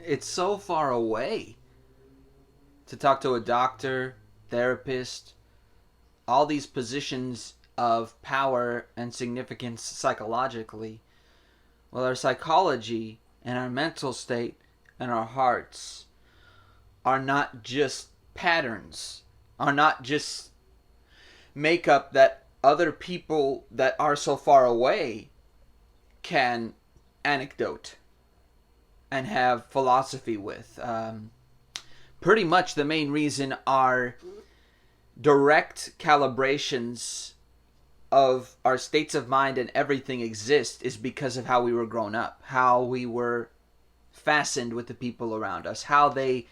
It's so far away to talk to a doctor, therapist, all these positions of power and significance psychologically. Well, our psychology and our mental state and our hearts are not just patterns, are not just makeup that other people that are so far away can anecdote and have philosophy with. Pretty much the main reason our direct calibrations of our states of mind and everything exist is because of how we were grown up, how we were fastened with the people around us, how they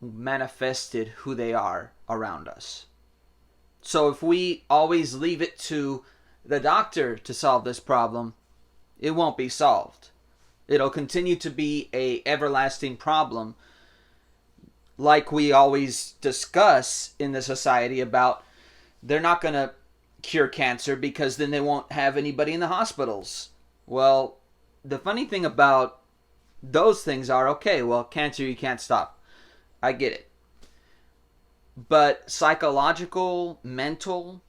manifested who they are around us. So if we always leave it to the doctor to solve this problem, it won't be solved. It'll continue to be a everlasting problem, like we always discuss in the society about they're not going to cure cancer because then they won't have anybody in the hospitals. Well, the funny thing about those things are, okay, well, cancer you can't stop. I get it. But psychological, mental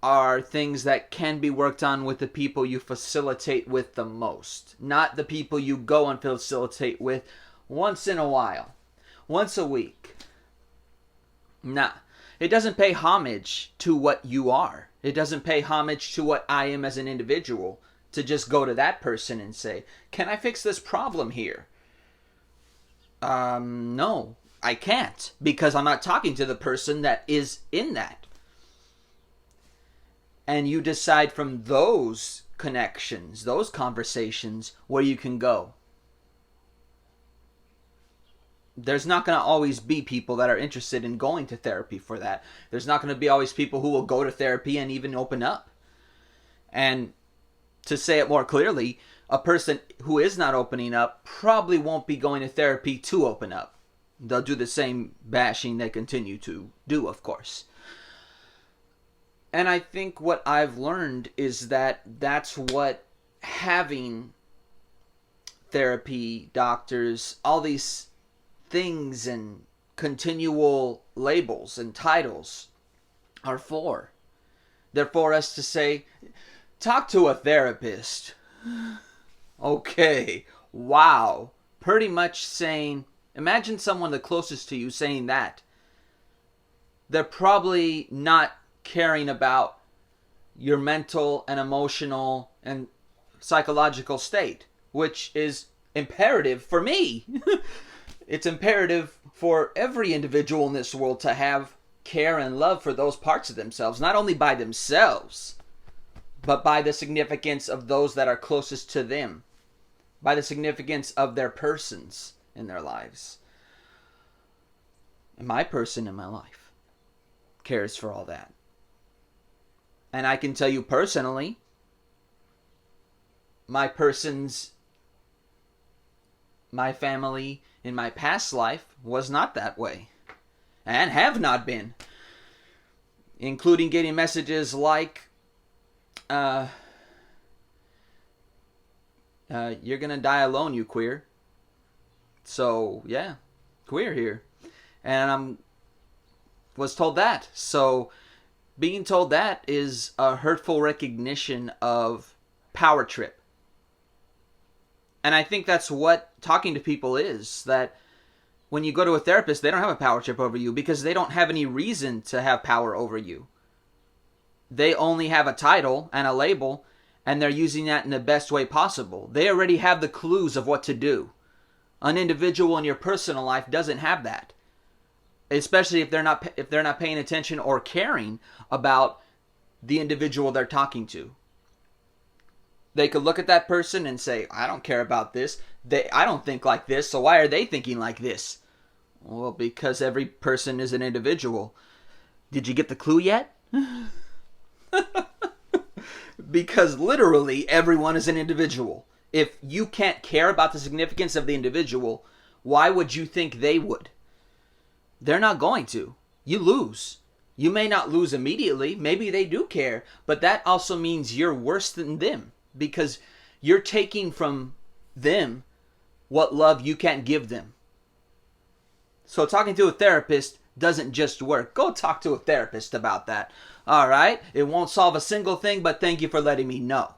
are things that can be worked on with the people you facilitate with the most. Not the people you go and facilitate with once in a while. Once a week. Nah. It doesn't pay homage to what you are. It doesn't pay homage to what I am as an individual to just go to that person and say, can I fix this problem here? No, I can't, because I'm not talking to the person that is in that. And you decide from those connections, those conversations, where you can go. There's not going to always be people that are interested in going to therapy for that. There's not going to be always people who will go to therapy and even open up. And to say it more clearly, a person who is not opening up probably won't be going to therapy to open up. They'll do the same bashing they continue to do, of course. And I think what I've learned is that that's what having therapy, doctors, all these things and continual labels and titles are for. They're for us to say, talk to a therapist. Okay, wow. Pretty much saying, imagine someone the closest to you saying that. They're probably not caring about your mental and emotional and psychological state, which is imperative for me. It's imperative for every individual in this world to have care and love for those parts of themselves, not only by themselves, but by the significance of those that are closest to them, by the significance of their persons in their lives. And my person in my life cares for all that. And I can tell you personally, my persons, my family in my past life was not that way. And have not been. Including getting messages like, you're gonna die alone, you queer. So, yeah, queer here. And was told that. So, being told that is a hurtful recognition of power trip. And I think that's what talking to people is. That when you go to a therapist, they don't have a power trip over you because they don't have any reason to have power over you. They only have a title and a label, and they're using that in the best way possible. They already have the clues of what to do. An individual in your personal life doesn't have that. Especially if they're not paying attention or caring about the individual they're talking to. They could look at that person and say, I don't care about this. I don't think like this, so why are they thinking like this? Well, because every person is an individual. Did you get the clue yet? Because literally everyone is an individual. If you can't care about the significance of the individual, why would you think they would? They're not going to. You lose. You may not lose immediately. Maybe they do care. But that also means you're worse than them. Because you're taking from them what love you can't give them. So talking to a therapist doesn't just work. Go talk to a therapist about that. All right? It won't solve a single thing, but thank you for letting me know.